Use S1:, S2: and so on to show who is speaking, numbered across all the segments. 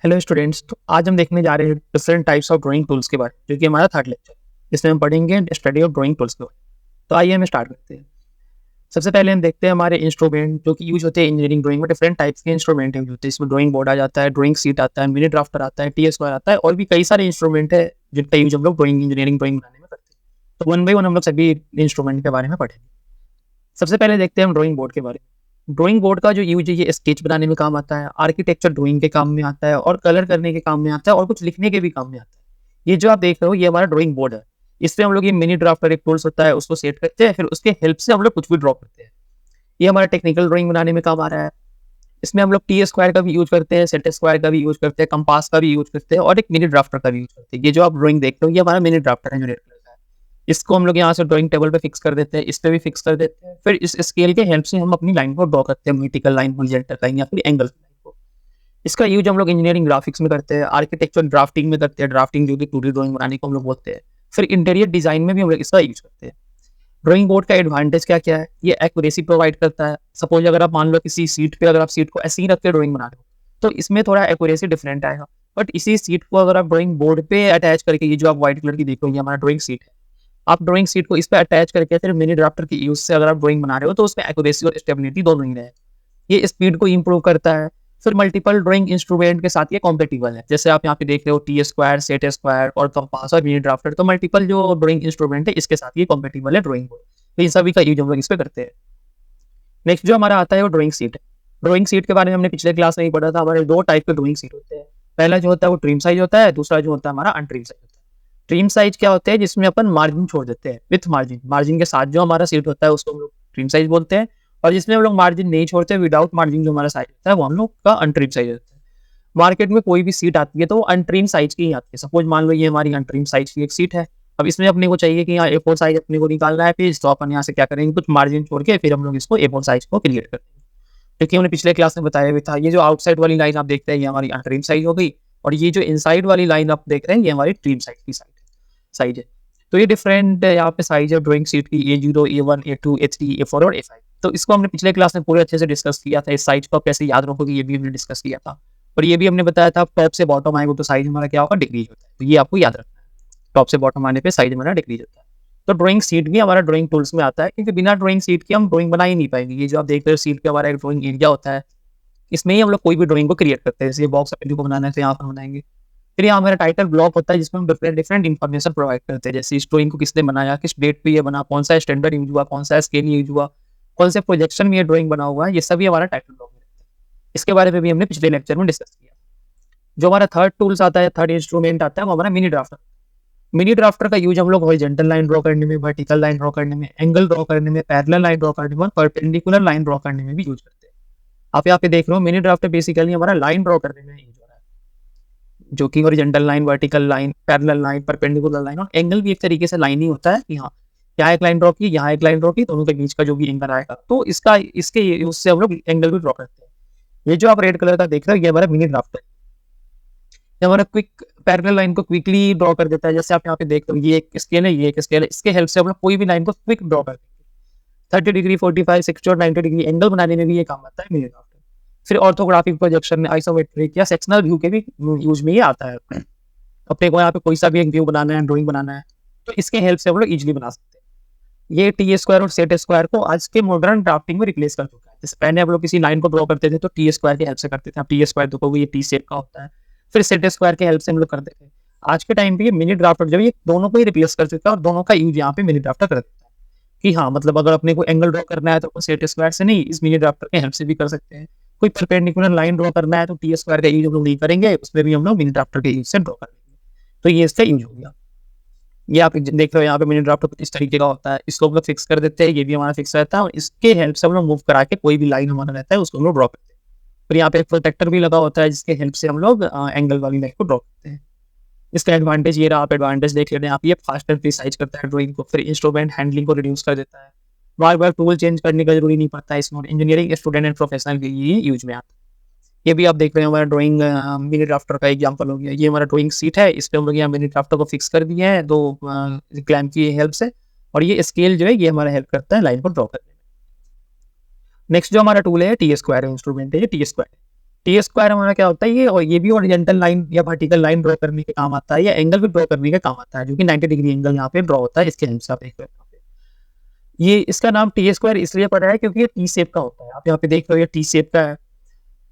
S1: Hello students, तो आज हम देखने जा रहे हैं different types of drawing tools के बारे में, जो कि हमारा थर्ड लेक्चर है। इसमें हम पढ़ेंगे स्टडी ऑफ ड्राइंग टूल्स के बारे में। तो आइए हम स्टार्ट करते हैं। सबसे पहले हम देखते हैं हमारे इंस्ट्रूमेंट जो कि यूज होते हैं इंजीनियरिंग ड्राइंग में। डिफरेंट टाइप्स के इंस्ट्रूमेंट यूज होते हैं। इसमें ड्राइंग बोर्ड आ जाता है, ड्राइंग सीट आता है, मिनी ड्राफ्टर आता है, टी स्क्वायर आता है, और भी कई सारे इंस्ट्रूमेंट है जिनका यूज हम लोग ड्राइंग इंजीनियरिंग ड्राइंग बनाने में करते हैं। तो वन बाई वन हम लोग सभी इंस्ट्रूमेंट के बारे में पढ़ेंगे। सबसे पहले देखते हैं हम ड्राइंग बोर्ड के बारे में। ड्राइंग बोर्ड का जो यूज है ये स्केच बनाने में काम आता है, आर्किटेक्चर ड्राइंग के काम में आता है, और कलर करने के काम में आता है, और कुछ लिखने के भी काम में आता है। ये जो आप देख रहे हो ये हमारा ड्राइंग बोर्ड है। इसमें हम लोग ये मिनी ड्राफ्टर एक टूल्स होता है, उसको सेट करते हैं, फिर उसके हेल्प से हम लोग कुछ भी ड्रॉ करते हैं। ये हमारा टेक्निकल ड्राइंग बनाने में काम आ रहा है। इसमें हम लोग टी स्क्वायर का भी यूज करते हैं, सेट स्क्वायर का भी यूज करते हैं, कंपास का भी यूज करते हैं, और एक मिनी ड्राफ्टर का भी यूज करते हैं। ये जो आप ड्राइंग देख रहे हो ये हमारा मिनी ड्राफ्टर है जो रेड कलर का है। इसको हम लोग यहाँ से ड्राइंग टेबल पे फिक्स कर देते हैं, इस पे भी फिक्स कर देते हैं। फिर इस स्केल के हेल्प से हम अपनी लाइन को ड्रॉ करते हैं, वर्टिकल लाइन, हॉरिजॉन्टल लाइन, या फिर एंगल लाइन को। इसका यूज हम लोग इंजीनियरिंग ग्राफिक्स में करते हैं, आर्किटेक्चर ड्राफ्टिंग में करते हैं, ड्राफ्टिंग जो कि 2D ड्राइंग बनाने को हम लोग बोलते हैं। फिर इंटीरियर डिजाइन में भी हम लोग इसका यूज करते हैं। ड्राइंग बोर्ड का एडवांटेज क्या क्या है? ये एक्यूरेसी प्रोवाइड करता है। सपोज अगर आप मान लो किसी सीट पे अगर आप सीट को ऐसे ही रख के ड्राइंग बना रहे हो तो इसमें थोड़ा एक्यूरेसी डिफरेंट आएगा। बट इसी सीट को अगर आप ड्राइंग बोर्ड पे अटैच करके, ये जो आप व्हाइट कलर की देख रहे हो ये हमारा ड्राइंग सीट है, आप ड्राइंग सीट को इस पे अटैच करके फिर मिनी ड्राफ्टर की यूज से अगर आप ड्राइंग बना रहे हो तो उसमें एक्यूरेसी और स्टेबिलिटी दोनों ही रहे। ये स्पीड को इंप्रूव करता है। फिर मल्टीपल ड्राइंग इंस्ट्रूमेंट के साथ ये कॉम्पेटिबल है। जैसे आप यहाँ पे देख रहे हो टी स्क्वायर, सेट स्क्वायर और कंपास और मिनी ड्राफ्टर, तो मल्टीपल जो ड्राइंग इंस्ट्रूमेंट है इसके साथ ये कॉम्पेटिबल है ड्राइंग बोर्ड। तो इन सभी का यूज हम लोग इस पे करते हैं। नेक्स्ट जो हमारा आता है वो ड्राइंग सीट है। ड्राइंग सीट के बारे में हमने पिछले क्लास में ही पढ़ा था। हमारे दो टाइप के ड्राइंग सीट होते हैं। पहला जो होता है वो ट्रिम साइज होता है, दूसरा जो होता है हमारा अनट्रिम साइज होता है। ट्रिम साइज क्या होता है? जिसमें अपन मार्जिन छोड़ देते हैं, विथ मार्जिन, मार्जिन के साथ जो हमारा सीट होता है उसको हम लोग ट्रिम साइज बोलते हैं। और जिसमें हम लोग मार्जिन नहीं छोड़ते, विदाउट मार्जिन जो हमारा साइज होता है वो हम लोग का अनट्रिम साइज होता है। मार्केट में कोई भी सीट आती है तो वो अनट्रिम साइज की ही आती है। सपोज मान लो ये हमारी अनट्रिम साइज की एक सीट है। अब इसमें अपने को चाहिए कि यहाँ A4 साइज अपने को निकालना है पेज, तो अपन यहाँ से क्या करेंगे, कुछ मार्जिन छोड़ के फिर हम लोग इसको A4 साइज को क्रिएट करते हैं। क्योंकि हमने पिछले क्लास में बताया भी था, ये जो आउटसाइड वाली लाइन आप देखते हैं ये हमारी अनट्रिम साइज हो गई, और ये जो इनसाइड वाली लाइन आप देख रहे हैं ये हमारी ट्रिम साइज की साइज है। तो ये डिफरेंट यहाँ पे साइज है ड्राइंग सीट की, A0, A1, A2, A3, A4 और A5। तो इसको हमने पिछले क्लास में पूरे अच्छे से डिस्कस किया था। इस साइज को आप कैसे याद रखोगे ये भी हमने डिस्कस किया था। और ये भी हमने बताया था टॉप से बॉटम आएगा तो साइज हमारा क्या होगा, डिक्रीज होता है। तो ये आपको याद रखना है, टॉप से बॉटम आने पे साइज हमारा डिक्रीज होता है। तो ड्राइंग सीट भी हमारा ड्राइंग टूल्स में आता है, क्योंकि बिना ड्राइंग सीट के हम ड्राइंग बना ही नहीं पाएंगे। ये जो आप देख रहे हो सीट पे हमारा एक ड्राइंग एरिया होता है, इसमें ही हम लोग कोई भी ड्राइंग को क्रिएट करते हैं। जैसे बॉक्स अपने को बनाना है तो यहाँ पर बनाएंगे। फिर यहाँ हमारा टाइटल ब्लॉक होता है जिसमें हम डिफरेंट डिफरेंट इन्फॉर्मेशन प्रोवाइड करते हैं। जैसे इस ड्राइंग को किसने बनाया, किस डेट पे ये बना, कौन सा स्टैंडर्ड यूज हुआ, कौन सा स्केल यूज हुआ, कौन से प्रोजेक्शन में ये ड्राइंग बना हुआ है, ये सभी हमारा टाइटल ब्लॉक में रहता है। इसके बारे में भी हमने पिछले लेक्चर में डिस्कस किया। जो हमारा थर्ड टूल्स आता है, थर्ड इंस्ट्रूमेंट आता है वो हमारा मिनी ड्राफ्टर। मिनी ड्राफ्टर का यूज हम लोग हॉरिजॉन्टल लाइन ड्रॉ करने में, वर्टिकल लाइन ड्रॉ करने में, एंगल ड्रॉ करने में, पैरेलल लाइन ड्रॉ करने में और परपेंडिकुलर लाइन ड्रॉ करने में भी यूज करते हैं। आप यहाँ पे देख रहे हो मिनी ड्राफ्टर बेसिकली हमारा लाइन ड्रॉ करने में यूज हो रहा है, जो कि horizontal line, vertical line, parallel line, perpendicular line, और एंगल भी एक तरीके से लाइन ही होता है कि हाँ यहाँ एक लाइन ड्रॉ की, यहाँ एक लाइन ड्रॉ की, दोनों के बीच का जो भी एंगल आएगा तो इसके उससे हम लोग एंगल भी ड्रॉ करते हैं। ये जो आप रेड कलर का देख रहे हो ये हमारा मिनी ड्राफ्टर है। ये हमारा क्विक पैरेलल लाइन को क्विकली ड्रॉ कर देता है। जैसे आप यहाँ पे देख रहे हो ये एक स्केल है, ये एक स्केल है, इसके हेल्प से हम लोग कोई भी लाइन को क्विक ड्रॉ कर देंगे। 30 डिग्री, 45, 60 और 90 डिग्री एंगल बनाने में भी ये काम आता है मिनी ड्राफ्टर। फिर ऑर्थोग्राफिक प्रोजेक्शन, आइसोमेट्रिक या सेक्शनल व्यू के भी यूज में ये आता है। अपने को यहाँ पे कोई सा भी एक व्यू बनाना है, ड्राइंग बनाना है, तो इसके हेल्प से हम लोग इजिली बना सकते हैं। ये टी स्क्वायर और सेट स्क्वायर को आज के मॉडर्न ड्राफ्टिंग में रिप्लेस कर चुका है। जैसे पहले हम लोग किसी लाइन को ड्रॉ करते थे तो टी स्क्वायर की हेल्प से करते थे। आप टी स्क्वायर देखोगे ये टी शेप का होता है, फिर सेट स्क्वायर के हेल्प से हम लोग करते थे। आज के टाइम पे ये मिनी ड्राफ्टर जो है ये दोनों को ही रिप्लेस कर चुका है, और दोनों का यूज यहाँ पे मिनी ड्राफ्टर कर देता है कि हाँ मतलब अगर अपने को एंगल ड्रॉ करना है तो सेट स्क्वायर से नहीं, इस मिनी ड्राफ्टर के हेल्प से भी कर सकते हैं। कोई परपेंडिकुलर लाइन ड्रॉ करना है तो टी स्क्वायर का यूज हम लोग नहीं करेंगे, उसमें भी हम लोग मिनी ड्राफ्टर के यूज से ड्रॉ कर लेंगे। तो ये इसका यूज हो गया। ये आप देख रहे हो यहाँ पे मिनी ड्राफ्टर कुछ इस तरीके का होता है, इसको हम लोग फिक्स कर देते हैं, ये भी हमारा फिक्स रहता है, और इसके हेल्प से हम लोग मूव करा के कोई भी लाइन हमारा रहता है उसको हम लोग ड्रॉ करते हैं। फिर यहाँ पे एक प्रोटेक्टर भी लगा होता है जिसके हेल्प से हम लोग एंगल वाली लाइन को ड्रॉ करते हैं। इसका एडवांटेज ये रहा, आप एडवांटेज देख लेते हैं, आप ये फास्टर प्रिसाइज करता है ड्राइंग को, फिर इंस्ट्रूमेंट हैंडलिंग को रिड्यूस कर देता है, बार बार टूल चेंज करने का जरूरी नहीं पड़ता है। इसमें इंजीनियरिंग स्टूडेंट एंड प्रोफेशनल के लिए यूज में आता है। ये भी आप देख रहे हैं हमारा ड्राइंग मिनी ड्राफ्टर का एग्जांपल हो गया। ये हमारा ड्राइंग सीट है, इस पे हम लोग यहाँ मिनी ड्राफ्टर को फिक्स कर दिए हैं दो क्लैंप की हेल्प से, और ये स्केल जो है ये हमारा हेल्प करता है लाइन को ड्रॉ करने में। नेक्स्ट जो हमारा टूल है टी स्क्वायर इंस्ट्रूमेंट है, ये टी स्क्वायर। टी स्क्वायर हमारा क्या होता है, ये और ये भी ओरिजेंटल लाइन या वर्टिकल लाइन ड्रॉ करने के काम आता है, या एंगल भी ड्रॉ करने का काम आता है, जो कि 90 डिग्री एंगल यहाँ पे ड्रॉ होता है। इसके हेल्प से आप देख रहे हो ये इसका नाम टी स्क्वायर इसलिए पड़ा है क्योंकि ये टी शेप का होता है। आप यहाँ पे देख रहे हो ये टी शेप का है।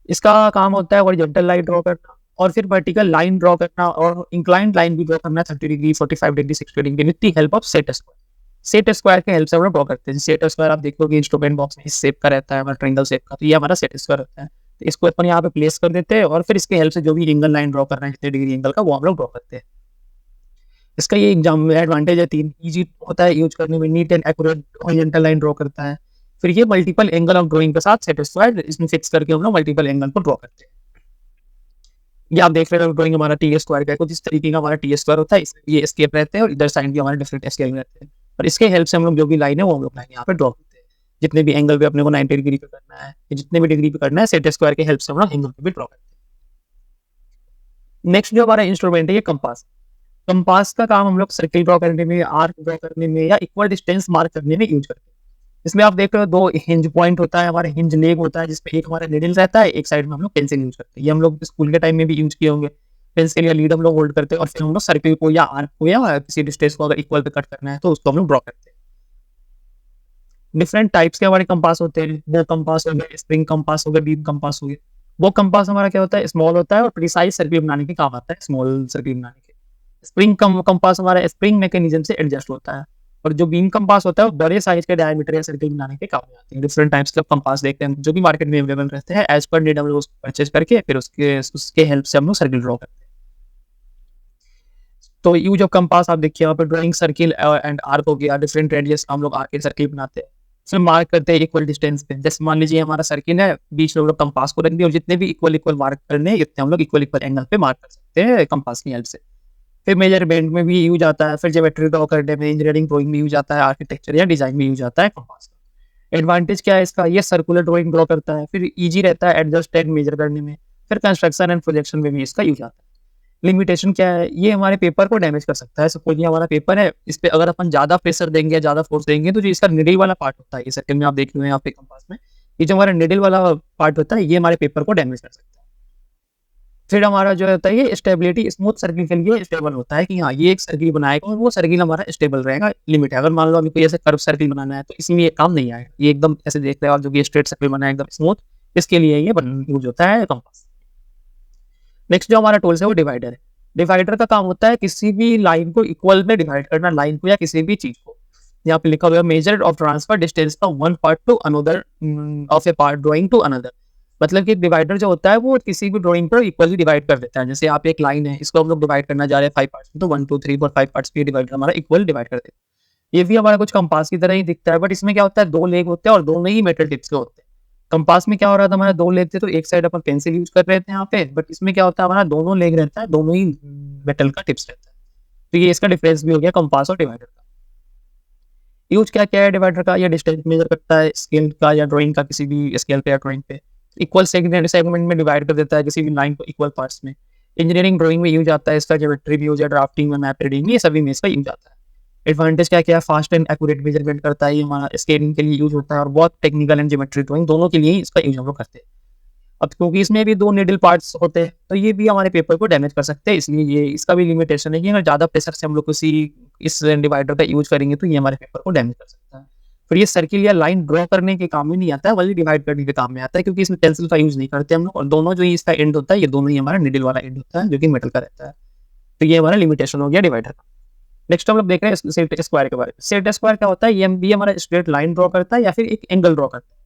S1: इसका काम होता है ओरिजेंटल लाइन ड्रॉ करना और फिर वर्टिकल लाइन ड्रॉ करना और इंक्लाइंड लाइन भी ड्रॉ करना 30 degree, 45 degree, 60 degree with the help of set square. Set square के हेल्प से हम लोग ड्रॉ करते हैं। सेट स्क्वायर आप देखोगे इंस्ट्रूमेंट बॉक्स में इस शेप का रहता है, हमारा ट्रायंगल शेप का, तो ये हमारा सेट स्क्वायर होता है। तो इसको अपन यहाँ पे प्लेस कर देते हैं और फिर इसके हेल्प से जो भी एंगल लाइन ड्रॉ करना है कितने डिग्री एंगल का, वो हम लोग ड्रॉ करते हैं। इसका ये एग्जाम में एडवांटेज है 3, इजी होता है यूज करने में, neat and accurate horizontal line draw करता है। फिर ये मल्टीपल एंगल ऑफ ड्राइंग के साथ सेट स्क्वायर इसमें फिक्स करके हम लोग मल्टीपल एंगल को ड्रॉ करते हैं। ये आप देख रहे हो ड्राइंग हमारा टी स्क्वायर का कुछ इस तरीके का हमारा टी स्क्वायर होता है। ये एस्केप रहते हैं और इधर साइड भी हमारे डिफरेंट एस्केप रहते हैं, और इसके हेल्प से हम लोग जो भी लाइन है वो हम लोग लाइन यहाँ पे ड्रॉ करते हैं। जितने भी एंगल पे अपने को 90 डिग्री पे करना है, जितने भी डिग्री पे करना है, सेट स्क्वायर के हेल्प से हम लोग एंगल पे भी ड्रॉ करते हैं। नेक्स्ट जो हमारा इंस्ट्रूमेंट है ये कंपास। कंपास का काम हम लोग सर्किल ड्रॉ करने में, आर्क ड्रॉ करने में या इक्वल डिस्टेंस मार्क करने में यूज करते हैं। इसमें आप देख रहे हो 2 हिंज पॉइंट होता है, हमारा हिंज लेग होता है, जिसपे एक हमारा निडल रहता है, एक साइड में हम लोग पेंसिल यूज करते हैं। ये हम लोग स्कूल के टाइम में भी यूज किए होंगे। पेंसिल या लीड हम लोग होल्ड करते हैं और फिर हम लोग सर्किल को या आर्क को या किसी डिस्टेंस को अगर इक्वल पे कट करना है तो उसको हम लोग ड्रॉ करते हैं। डिफरेंट टाइप्स के हमारे कंपास होते हैं। वो कंपास हो गए, स्प्रिंग कंपास हो गए, बीम कंपास हो गए। वो कंपास हमारा क्या होता है, स्मॉल होता है और प्रिसाइज सर्किल बनाने के काम आता है, स्मॉल सर्किल बनाने के। स्प्रिंग कंपास हमारा स्प्रिंग मैकेनिज्म से एडजस्ट होता है, और जो बीम कंपास होता है वो बड़े साइज के डायमीटर या सर्किल बनाने के काम में आते हैं। डिफरेंट टाइप्स के कंपास देखते हैं जो भी मार्केट में अवेलेबल रहते हैं, एज पर नीड हम लोग उसको परचेज करके फिर उसके हेल्प से हम लोग सर्किल ड्रॉ करते हैं। तो यूज ऑफ कंपास आप देखिए यहाँ पे ड्राइंग सर्किल एंड आर्क हो गया, डिफरेंट रेडियस हम लोग आर्क के सर्किल बनाते हैं, फिर मार्क करते हैं इक्वल डिस्टेंस पे। जैसे मान लीजिए हमारा सर्किल है, बीच में हम लोग कंपास को रख दिया और जितने भी इक्वल इक्वल मार्क करने हैं इतने हम लोग इक्वल इक्वल एंगल पे मार्क कर सकते हैं कंपास की हेल्प से। फिर मेजरमेंट में भी यूज आता है, फिर ज्योमेट्री ड्रॉ करने में, इंजीनियरिंग ड्राइंग में यूज आता है, आर्किटेक्चर या डिजाइन में यूज आता है कंपास का। एडवांटेज क्या है इसका, ये सर्कुलर ड्राइंग ड्रॉ करता है, फिर इजी रहता है एडजस्ट एंड मेजर करने में, फिर कंस्ट्रक्शन एंड प्रोजेक्शन में भी इसका यूज आता है। लिमिटेशन क्या है, ये हमारे पेपर को डैमेज कर सकता है। सपोज ये हमारा पेपर है, इस पे अगर अपन ज्यादा प्रेशर देंगे, ज्यादा फोर्स देंगे, तो जो इसका निडल वाला पार्ट होता है, ये सर्किल में आप देख रहे हैं यहाँ पे कंपास में, ये जो हमारा निडल वाला पार्ट होता है ये हमारे पेपर को डैमेज कर सकता है। फिर हमारा जो होता है ये स्टेबिलिटी, स्मूथ सर्किल के लिए स्टेबल होता है कि हाँ ये एक सर्किल बनाएगा और वो सर्किल हमारा स्टेबल रहेगा। लिमिट है, अगर मान लो अभी कोई ऐसे कर्व सर्किल बनाना है तो इसमें ये काम नहीं आएगा। ये एकदम ऐसे देख रहे हो आप, जो कि स्ट्रेट सर्किल बनाए एकदम स्मूथ, इसके लिए ये यूज होता है कंपास। नेक्स्ट जो हमारा टूल्स है वो डिवाइडर है। डिवाइडर का काम होता है किसी भी लाइन को इक्वल में डिवाइड करना, लाइन को या किसी भी चीज को। यहाँ पे लिखा हुआ है measure of transfer distance of one part to another of a part drawing to another. मतलब कि डिवाइडर जो होता है वो किसी भी ड्राइंग पर इक्वली डिवाइड कर देता है। जैसे आप एक लाइन है, इसको हम लोग डिवाइड करना जा रहे हैं 5 पार्ट्स में, तो 1 2 3 4 5 पार्ट्स पे डिवाइडर हमारा इक्वल डिवाइड कर देता है। ये भी हमारा कुछ कंपास की तरह ही दिखता है, बट इसमें क्या होता है 2 लेग होते हैं और दोनों ही मेटल टिप्स के होते हैं। कंपास में क्या हो रहा था, हमारा 2 लेग थे तो एक साइड अपन पेंसिल यूज कर रहे थे यहाँ पे, बट इसमें क्या होता है हमारा दोनों लेग रहता है, दोनों ही मेटल का टिप्स रहता है। तो ये इसका डिफरेंस भी हो गया कंपास और डिवाइडर का। यूज क्या क्या है डिवाइडर का, ये डिस्टेंस मेजर करता है स्केल का या ड्राइंग का, किसी भी स्केल पे या ड्राइंग पे। इक्वल सेगमेंट में डिवाइड कर देता है किसी भी लाइन को इक्वल पार्ट्स में। इंजीनियरिंग ड्राइंग में यूज आता है इसका, ज्योमेट्री भी यूज है, ड्राफ्टिंग में, मैप रीडिंग में, ये सभी में इसका यूज आता है। एडवांटेज क्या क्या है, फास्ट एंड एक्यूरेट मेजरमेंट करता है, ये हमारा स्केलिंग के लिए यूज होता है, और बहुत टेक्निकल एंड ज्योमेट्री ड्राइंग दोनों के लिए इसका यूज हम लोग करते हैं। अब क्योंकि इसमें भी 2 निडल पार्ट्स होते हैं तो ये भी हमारे पेपर को डैमेज कर सकते हैं, इसलिए ये इसका भी लिमिटेशन है कि अगर ज़्यादा प्रेशर से हम लोग किसी इस डिवाइडर का यूज करेंगे तो ये हमारे पेपर को डैमेज कर सकता है। फिर ये सर्किल या लाइन ड्रॉ करने के काम में नहीं आता है, बल्कि डिवाइड करने के काम में आता है, क्योंकि इसमें पेंसिल का यूज नहीं करते हम लोग, और दोनों जो इसका एंड होता है ये दोनों ही हमारा निडल वाला एंड होता है जो कि मेटल का रहता है। तो ये हमारा लिमिटेशन हो गया डिवाइडर का। नेक्स्ट हम लोग देख रहे हैं सेट स्क्वायर के बारे में। सेट स्क्वायर क्या होता है, ये भी हमारा स्ट्रेट लाइन ड्रॉ करता है या फिर एक एंगल ड्रॉ करता है।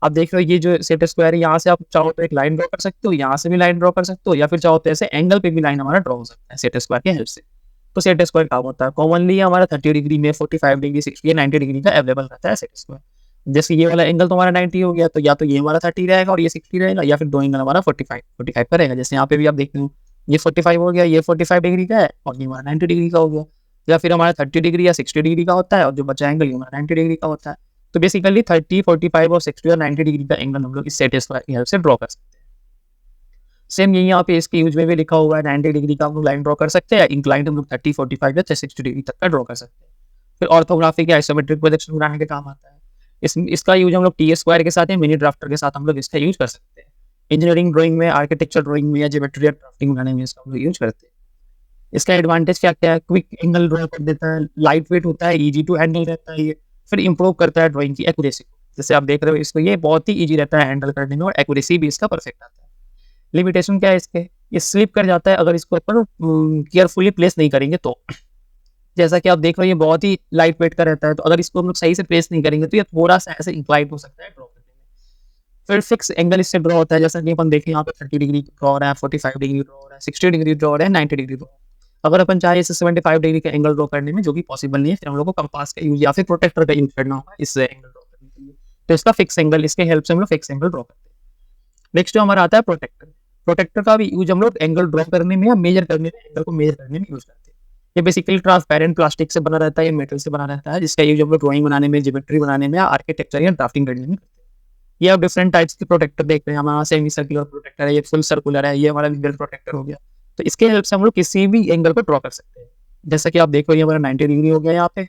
S1: आप देख रहे हो ये जो सेट स्क्वायर है, यहाँ से आप चाहो तो एक लाइन ड्रॉ कर सकते हो, यहाँ से भी लाइन ड्रॉ कर सकते हो, या फिर चाहो तो ऐसे एंगल पे भी लाइन हमारा ड्रॉ हो सकता है सेट स्क्वायर की हेल्प से। तो सेट स्क्वायर काम होता है कॉमनली हमारा 30 डिग्री में, 45 डिग्री, 60 या 90 डिग्री का अवेलेबल रहता है सेट स्क्वायर। जैसे ये वाला एंगल तो हमारा 90 हो गया, तो या तो ये हमारा 30 रहेगा और ये 60 रहेगा, या फिर 2 एंगल हमारा 45 का रहेगा। जैसे यहाँ पे भी आप देखते हो ये 45 हो गया, ये 45 डिग्री का है और ये हमारा 90 डिग्री का हो गया। या फिर हमारा 30 डिग्री या 60 डिग्री का होता है और जो बचा एंगल ये हमारा 90 डिग्री का होता है। तो बेसिकली 30, 45 और 60 और 90 डिग्री का एंगल हम लोग इस सेट स्क्वायर की हेल्प से ड्रॉ कर सकते हैं। सेम यही यहाँ पे इसके यूज में भी लिखा हुआ है, 90 डिग्री का हम लोग लाइन ड्रॉ कर सकते हैं, इंक्लाइंड हम लोग 30, 45 या 60 डिग्री तक का ड्रॉ कर सकते हैं। फिर ऑर्थोग्राफिक या आइसोमेट्रिक प्रोजेक्शन बनाने के काम आता है। इसका यूज हम लोग टी स्क्वायर के साथ या मिनी ड्राफ्टर के साथ हम लोग इसका यूज कर सकते हैं। इंजीनियरिंग ड्राइंग में, आर्किटेक्चर ड्राइंग में या ज्योमेट्री या ड्राफ्टिंग बनाने में इसका हम लोग यूज करते हैं। इसका एडवांटेज क्या क्या है, क्विक एंगल ड्रॉ कर देता है, लाइट वेट होता है, इजी टू हैंडल रहता है ये, फिर इंप्रूव करता है ड्राइंग की एक्यूरेसी को। जैसे आप देख रहे हो इसको, ये बहुत ही ईजी रहता है हैंडल करने में और एक्यूरेसी भी इसका परफेक्ट आता है। लिमिटेशन क्या है इसके, ये स्लिप कर जाता है अगर इसको अपन केयरफुली प्लेस नहीं करेंगे तो। जैसा कि आप देख रहे हो ये बहुत ही लाइट वेट का रहता है, तो अगर इसको हम लोग सही से प्लेस नहीं करेंगे तो ये थोड़ा सा ऐसे इंक्लाइंड हो सकता है ड्रॉ करने में। फिर फिक्स एंगल इससे ड्रॉ होता है, जैसा कि अपन देखें यहाँ पे 30 डिग्री ड्रॉ हो रहा है, 45 डिग्री ड्रॉ हो रहा है, 60 डिग्री ड्रॉ हो रहा है, 90 डिग्री ड्रॉ। अगर अपन चाहे इसे 75 डिग्री का एंगल ड्रॉ करने में, जो कि पॉसिबल नहीं है, फिर हम लोग को कंपास का यूज या फिर प्रोटेक्टर का यूज करना होगा इस एंगल ड्रॉ करने के लिए। तो इसका फिक्स एंगल, इसके हेल्प से हम लोग फिक्स एंगल ड्रॉ करते हैं। नेक्स्ट जो हमारा आता है प्रोटेक्टर। प्रोटेक्टर का भी यूज हम लोग एंगल ड्रॉ करने में या मेजर करने में, एंगल को मेजर करने में यूज करते हैं। ये बेसिकली ट्रांसपेरेंट प्लास्टिक से बना रहता है, ये मेटल से बना रहता है, जिसका यूज हम लोग ड्राइंग बनाने में, ज्योमेट्री बनाने में, आर्किटेक्चर या ड्राफ्टिंग करने में करते हैं। ये आप डिफरेंट टाइप्स के प्रोटेक्टर देख रहे हैं, हमारा सेमी सर्कुलर प्रोटेक्टर है, ये फुल सर्कुलर है, ये हमारा लिनियर प्रोटेक्टर हो गया। तो इसके हेल्प से हम लोग किसी भी एंगल पर ड्रॉ कर सकते हैं। जैसा कि आप देख रहे हो ये हमारा 90 डिग्री हो गया यहाँ पे।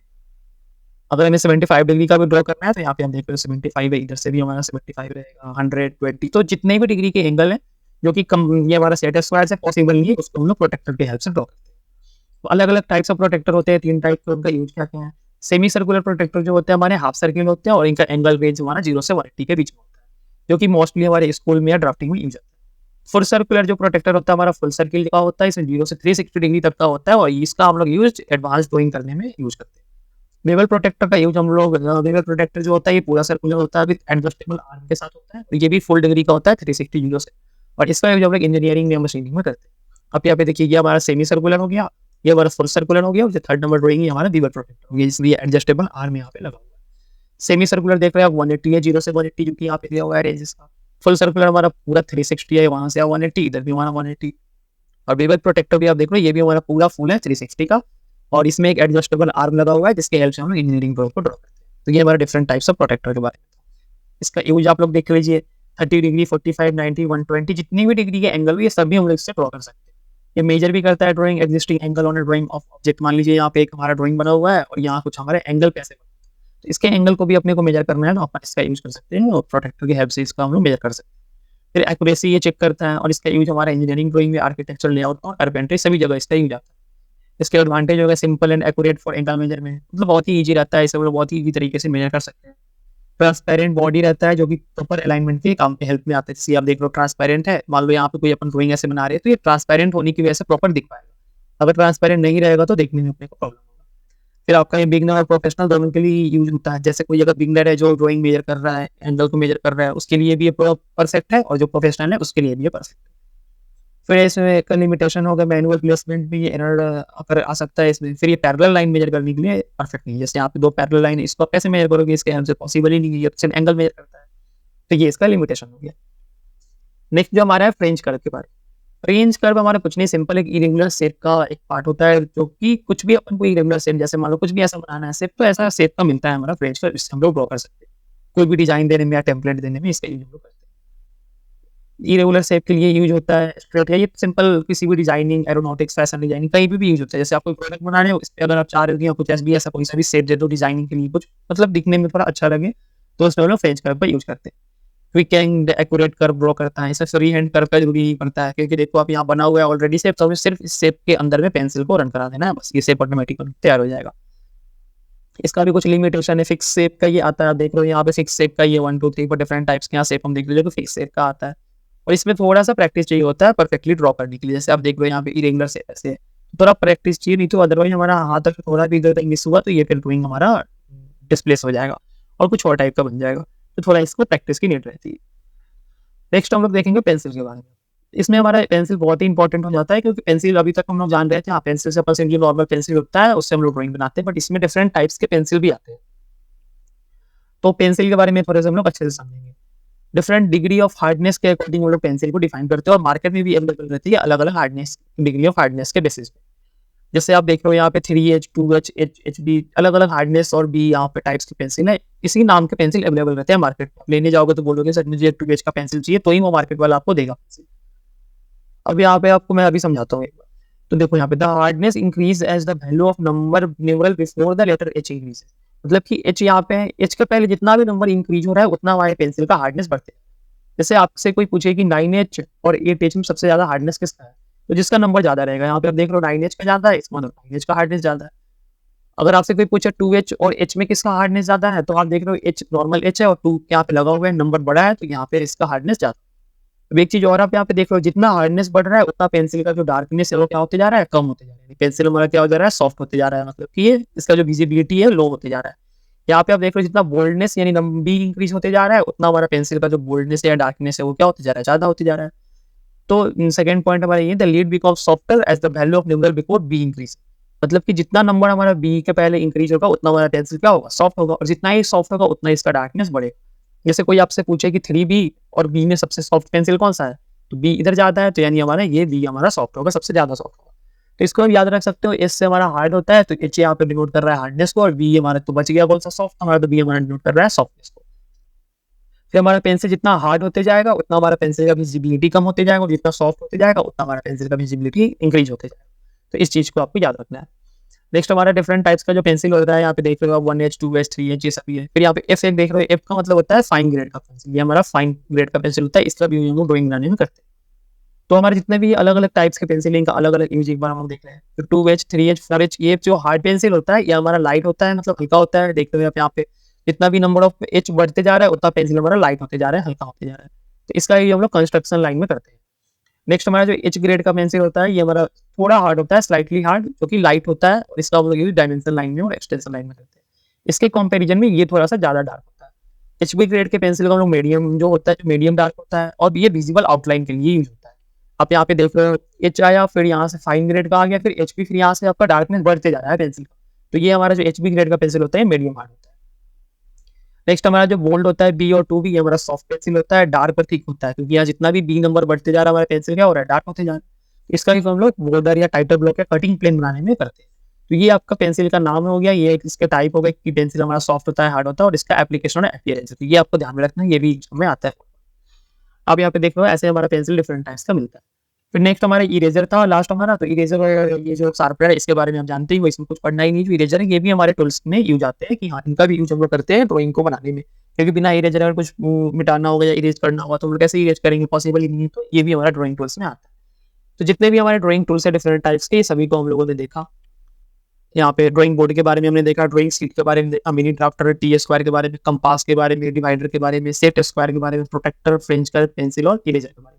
S1: अगर हमें 75 डिग्री का भी ड्रॉ करना है तो यहाँ पे हम देख रहे हो 75 है, इधर से भी हमारा 75 रहेगा, 120। तो जितने भी डिग्री के एंगल हैं जो कि कम, ये हमारा सेटिस्फाइड से पॉसिबल नहीं है, उसको हम लोग प्रोटेक्टर के हेल्प से ड्रॉ करते हैं। तो अलग अलग टाइप्स ऑफ प्रोटेक्टर होते हैं, 3 टाइप के, उनका यूज क्या क्या है। सेमी सर्कुलर प्रोटेक्टर जो होते हैं हमारे हाफ सर्किल होते हैं और इनका एंगल रेंज हमारा 0 से 180 के बीच में होता है, जो कि मोस्टली हमारे स्कूल में या ड्राफ्टिंग में यूज होता है। फुल सर्कुलर जो प्रोटेक्टर होता है हमारा फुल सर्किल का होता है, इसमें 0 से 360 डिग्री तक का होता है और इसका हम लोग यूज एडवांस ड्राइंग करने में यूज करते हैं। बेवल प्रोटेक्टर का यूज हम लोग, बेवल प्रोटेक्टर जो होता है ये पूरा सर्कुलर होता है विद एडजस्टेबल आर्म के साथ होता है, ये भी फुल डिग्री का होता है 360 डिग्री से, और इसका यूज हम लोग इंजीनियरिंग या मशीनिंग में करते हैं। अब यहाँ पे देखिए ये हमारा सेमी सर्कुलर हो गया, ये हमारा फुल सर्कुलर हो गया, और जो थर्ड नंबर ड्राइंग हमारा बेवल प्रोटेक्टर हो गया, इसलिए एडजस्टेबल आर्म यहाँ पे लगा हुआ है। सेमी सर्कुलर देख रहे हैं आप 180 है, 0 से 180 जो कि यहाँ पे दिया हुआ है रेंज इसका। फुल सर्कुलर हमारा पूरा 360 है, वहां से 180, इधर भी हमारा 180। और बेवल प्रोटेक्टर भी आप देख रहे हो, ये भी हमारा पूरा फुल है 360 का, और इसमें एक एडजस्टेबल आर्म लगा हुआ है जिसके हेल्प से हम लोग इंजीनियरिंग ड्रॉ को ड्रॉ करते हैं। तो ये हमारा डिफरेंट टाइप्स ऑफ प्रोटेक्टर के बारे में। इसका यूज आप लोग देख लीजिए, 30 डिग्री, 45, 90, 120, जितनी भी डिग्री के एंगल हुए ये सभी हम लोग इससे ड्रॉ कर सकते हैं। ये मेजर भी करता है drawing existing angle on drying of object. मान लीजिए यहाँ पे एक हमारा ड्राइंग बना हुआ है और यहाँ कुछ हमारे एंगल कैसे बने, तो इसके एंगल को भी अपने को मेजर करना है तो अपन इसका यूज कर सकते हैं और प्रोटेक्टर की हेल्प से इसका हम लोग मेजर कर सकते हैं। फिर एक्यूरेसी ये चेक करता है और इसका यूज हमारा इंजीनियरिंग ड्राइंग में, आर्किटेक्चर लेआउट और कारपेंटरी सभी जगह इसका यूज आता है। इसके एडवांटेज होगा simple and accurate for angle measurement, मतलब बहुत ही ईजी रहता है, इसे बहुत ही ईजी तरीके से मेजर कर सकते हैं। ट्रांसपेरेंट बॉडी रहता है जो कि प्रॉपर अलाइनमेंट के काम पे हेल्प में आता है। जैसे आप देख लो ट्रांसपेरेंट है, मान लो यहाँ पे कोई अपन ड्राइंग ऐसे बना रहे हैं तो ये ट्रांसपेरेंट होने की वजह से प्रॉपर दिख पाएगा। अगर ट्रांसपेरेंट नहीं रहेगा तो देखने में अपने को प्रॉब्लम होगा। फिर आपका ये बिगनर और प्रोफेशनल दोनों के लिए यूज होता है। जैसे कोई अगर बिगनर है जो ड्राइंग मेजर कर रहा है, एंगल को मेजर कर रहा है, उसके लिए भी ये परफेक्ट है, और जो प्रोफेशनल है उसके लिए भी ये परफेक्ट है। फिर इसमें एक लिमिटेशन होगा, मैनुअल प्लेसमेंट में ये एरर अगर आ सकता है इसमें। फिर ये पैरेलल लाइन मेजर करने के लिए परफेक्ट नहीं है। जैसे यहाँ पे 2 पैरेलल लाइन है, इसको कैसे मेजर करोगे, इसके हेल्प से पॉसिबल ही नहीं है, ये सिर्फ एंगल मेजर करता है, तो ये इसका लिमिटेशन हो गया। नेक्स्ट जो हमारा है फ्रेंच कर्व के बारे में। फ्रेंच कर्व हमारा कुछ नहीं, सिंपल एक इरेगुलर शेप का एक पार्ट होता है, जो कि कुछ भी अपन को इरेगुलर शेप, जैसे मान लो कुछ भी ऐसा बनाना है शेप, तो ऐसा शेप का मिलता है हमारा फ्रेंच कर्व, इससे हम लोग ड्रॉ कर सकते हैं। कोई भी डिजाइन देने में या टेम्पलेट देने में इसका यूज हम लोग करते हैं। इरेगुलर शेप के लिए यूज होता है स्ट्रेट, ये सिंपल किसी भी डिजाइनिंग, एरोनॉटिक्स, फैशन डिजाइनिंग कहीं भी यूज होता है। जैसे आप कोई प्रोडक्ट बना रहे हो, इस पे अगर आप चाह रहे हो कुछ ऐसा कोई सा भी शेप दे दो डिजाइनिंग के लिए, कुछ मतलब दिखने में थोड़ा अच्छा लगे, तो उसमें हम लोग फ्रेंच कर्व पर यूज करते हैं। Quick and accurate curve draw करता है, इसे फ्री हैंड कर्व का जरूरी नहीं पड़ता है, क्योंकि देखो आप यहाँ बना हुआ है ऑलरेडी शेप, तो हमें सिर्फ इस शेप के अंदर में पेंसिल को रन करा देना है, बस ये शेप ऑटोमेटिकली तैयार हो जाएगा। इसका भी कुछ लिमिटेशन है। फिक्स शेप का ये आता है, आप देख रहे हो यहाँ पे फिक्स शेप का ये 1 2 3 डिफरेंट टाइप्स के यहाँ शेप हम देख लीजिए तो फिक्स शेप का आता है, और इसमें थोड़ा सा प्रैक्टिस चाहिए होता है परफेक्टली ड्रॉ करने के लिए। जैसे आप देख रहे हो यहाँ पे इरेगुलर शेप ऐसे, थोड़ा प्रैक्टिस चाहिए, नहीं तो अदरवाइज हमारा हाथ तक थोड़ा भी इधर तक मिस हुआ तो ये फिर ड्राइंग हमारा डिस्प्लेस हो जाएगा और कुछ और टाइप का बन जाएगा, तो थोड़ा इसको प्रैक्टिस की नीड रहती है। नेक्स्ट हम लोग देखेंगे पेंसिल के बारे में। इसमें हमारा पेंसिल बहुत ही इंपॉर्टेंट हो जाता है, क्योंकि पेंसिल अभी तक हम लोग जान रहे थे, हाँ पेंसिल से अपन नॉर्मल पेंसिल होता है उससे हम लोग ड्राइंग बनाते हैं, बट इसमें डिफरेंट टाइप्स के पेंसिल भी आते हैं। तो पेंसिल के बारे में थोड़े से हम लोग अच्छे से समझेंगे। डिफरेंट डिग्री ऑफ हार्डनेस के अकॉर्डिंग हम लोग पेंसिल को डिफाइन करते हैं, और मार्केट में भी अवेलेबल रहती है अलग अलग हार्डनेस, डिग्री ऑफ हार्डनेस के बेसिस पे। जैसे आप देख रहे हो यहाँ पे 3H, 2H, HB अलग अलग हार्डनेस और भी यहाँ पे टाइप्स की पेंसिल है। इसी नाम के पेंसिल अवेलेबल रहते हैं मार्केट में। लेने जाओगे तो बोलोगे सर मुझे 2H का पेंसिल चाहिए, तो ही वो मार्केट वाला आपको देगा पेंसिल। अब यहाँ पे आपको मैं अभी समझाता हूँ एक बार। तो देखो यहाँ पे the hardness increase as the value of number numeral before the letter H increase, मतलब कि H यहाँ पे H के पहले जितना भी नंबर इंक्रीज हो रहा है उतना हमारे पेंसिल का हार्डनेस बढ़ते है। जैसे आपसे कोई पूछे कि 9H और 8H में सबसे ज़्यादा हार्डनेस किसका है, तो जिसका नंबर ज़्यादा रहेगा, यहाँ पे आप देख लो 9H का ज़्यादा है, इसका मतलब 9H का हार्डनेस ज़्यादा है। अगर आपसे कोई पूछे 2H और H में किसका हार्डनेस ज़्यादा है, तो आप देख रहे हो H नॉर्मल H है और 2 यहाँ पे लगा हुआ है, नंबर बड़ा है, तो यहाँ पे इसका हार्डनेस ज़्यादा। अब एक चीज़ और आप यहाँ पे देख रहे हो, जितना हार्डनेस बढ़ रहा है उतना पेंसिल का जो डार्कनेस है वो क्या होते जा रहा है, कम होते जा रहा है। पेंसिल हमारा क्या हो जा रहा है, सॉफ्ट होते जा रहा है, मतलब कि ये इसका जो विजिबिलिटी है लो होते जा रहा है। यहाँ पे आप देख रहे हो जितना बोल्डनेस यानी लंबी इंक्रीज होते जा रहा है, उतना हमारा पेंसिल का जो बोल्डनेस या डार्कनेस है वो क्या होते जा रहा है, ज़्यादा होते जा रहा है। तो सेकंड पॉइंट हमारा ये, the lead become softer as the value of numeral before B increase. मतलब कि जितना नंबर हमारा बी के पहले इंक्रीज होगा उतना हमारा पेंसिल क्या होगा, सॉफ्ट होगा, और जितना ही सॉफ्ट होगा उतना इसका डार्कनेस बढ़ेगा। जैसे कोई आपसे पूछे कि 3B और बी में सबसे सॉफ्ट पेंसिल कौन सा है, तो बी इधर जाता है, तो यानी हमारा ये बी हमारा सॉफ्ट होगा, सबसे ज्यादा सॉफ्ट होगा। तो इसको हम याद रख सकते हो, एस से हमारा हार्ड होता है तो एच यहाँ पे डिनोट कर रहा है हार्डनेस को, और बी हमारा तो बच गया कौन सा, सॉफ्ट हमारा, तो बी हमारा डिनोट कर रहा है सॉफ्टनेस को। फिर हमारा पेंसिल जितना हार्ड होते जाएगा उतना हमारा पेंसिल का विजिबिलिटी कम होते जाएगा, और जितना सॉफ्ट होते जाएगा उतना हमारा पेंसिल का विजिबिलिटी इंक्रीज होते जाएगा। तो इस चीज को आपको याद रखना है। नेक्स्ट हमारा डिफरेंट टाइप्स का जो पेंसिल होता है, यहाँ पे देख रहे हो आप 1H 2H 3H ये सभी है। फिर यहाँ पे एफ एक देख रहे हो, एफ का मतलब होता है फाइन ग्रेड का पेंसिल, ये हमारा फाइन ग्रेड का पेंसिल होता है, इसका भी यूज हम ड्राइंग बनाने में करते हैं। तो हमारे जितने भी अलग अलग टाइप्स के पेंसिल इनका अलग अलग यूज एक बार हम देख रहे हैं। तो 2H 3H 4H, ये जो हार्ड पेंसिल होता है ये हमारा लाइट होता है, मतलब हल्का होता है। देखते हुए आप यहाँ पे जितना भी नंबर ऑफ एच बढ़ते जा रहा है उतना पेंसिल हमारा लाइट होते जा रहा है, हल्का होते जा रहा है। तो इसका ये हम लोग कंस्ट्रक्शन लाइन में करते हैं। नेक्स्ट हमारा जो एच ग्रेड का पेंसिल होता है ये हमारा थोड़ा हार्ड होता है, स्लाइटली हार्ड, जो कि लाइट होता है, और इसका हम लोग डायमेंशन लाइन में और एक्सटेंशन लाइन में करते हैं। इसके कंपैरिजन में ये थोड़ा सा ज्यादा डार्क होता है। एचबी ग्रेड के पेंसिल का हम लोग मीडियम जो होता है, मीडियम डार्क होता है, और ये विजिबल आउटलाइन के लिए यूज होता है। आप यहाँ पे देख रहे हो एच आया, फिर यहाँ से फाइन ग्रेड का आ गया, फिर एचपी, फिर यहाँ से आपका डार्कनेस बढ़ते जा रहा है पेंसिल का। तो ये हमारा जो एचबी ग्रेड का पेंसिल होता है मीडियम हार्ड होता है। नेक्स्ट हमारा जो बोल्ड होता है बी और 2B, हमारा सॉफ्ट पेंसिल होता है, डार्क और थिक होता है, क्योंकि यहाँ जितना भी बी नंबर बढ़ते जा रहा है हमारा पेंसिल क्या हो रहा है, डार्क होते जा रहा है। इसका भी हम लोग बॉर्डर या टाइटर ब्लॉक या कटिंग प्लेन बनाने में करते हैं। तो ये आपका पेंसिल का नाम हो गया, ये इसके टाइप हो गया कि पेंसिल हमारा सॉफ्ट होता है, हार्ड होता है, और इसका एप्लीकेशन है अपीयरेंस। तो ये आपको ध्यान में रखना है, ये भी हमें आता है। अब यहाँ पे देखो ऐसे हमारा पेंसिल डिफरेंट टाइप्स का मिलता है। फिर नेक्स्ट हमारा इरेजर था लास्ट हमारा। तो इरेजर, ये जो शार्पनर है इसके बारे में हम जानते ही, वो इसमें कुछ पढ़ना ही नहीं। जो इरेजर है ये भी हमारे टूल्स में यूज आते हैं, कि हाँ इनका भी यूज हम लोग करते हैं ड्राइंग को बनाने में, क्योंकि बिना इरेजर अगर कुछ मिटाना होगा या इरेज करना होगा तो हम लोग कैसे इरेज करेंगे, पॉसिबल ही नहीं है। तो ये भी हमारा ड्राइंग टूल्स में आता है। तो जितने भी हमारे ड्राइंग टूल्स है डिफरेंट टाइप्स के, सभी को हम लोगों ने देखा। यहाँ पे ड्राइंग बोर्ड के बारे में हमने देखा, ड्राइंग शीट के बारे में देखा, मिनी ड्राफ्टर, टी स्क्वायर के बारे में, कंपास के बारे में, डिवाइडर के बारे में, सेट स्क्वायर के बारे में, प्रोटेक्टर, फ्रेंच कर्व, पेंसिल और इरेजर के बारे में।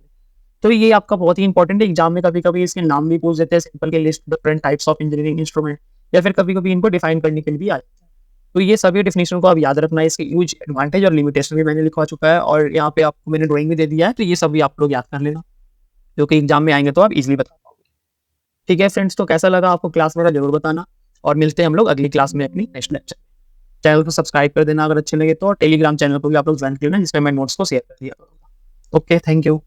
S1: तो ये आपका बहुत ही इंपॉर्टेंट है, एग्जाम में कभी कभी इसके नाम भी पूछ देते हैं, सिंपल के list different types of engineering instrument, या फिर कभी कभी इनको डिफाइन करने के लिए भी आ जाता है। तो ये सभी डेफिनेशन को आप याद रखना है, इसके यूज, एडवांटेज और लिमिटेशन भी मैंने लिखवा चुका है, और यहाँ पे आपको मैंने ड्राइंग भी दे दिया है। तो ये सभी आप लोग याद कर लेना, जो कि एग्जाम में आएंगे तो आप इजीली बता पाओगे। ठीक है फ्रेंड्स, तो कैसा लगा आपको क्लास मेरा जरूर बताना, और मिलते हैं हम लोग अगली क्लास में अपनी नेक्स्ट लेक्चर। चैनल को सब्सक्राइब कर देना अगर अच्छे लगे तो, और टेलीग्राम चैनल को भी आप लोग ज्वाइन कर लेना, जिसमें मैं नोट्स को शेयर कर दिया करूँगा। Okay, thank you.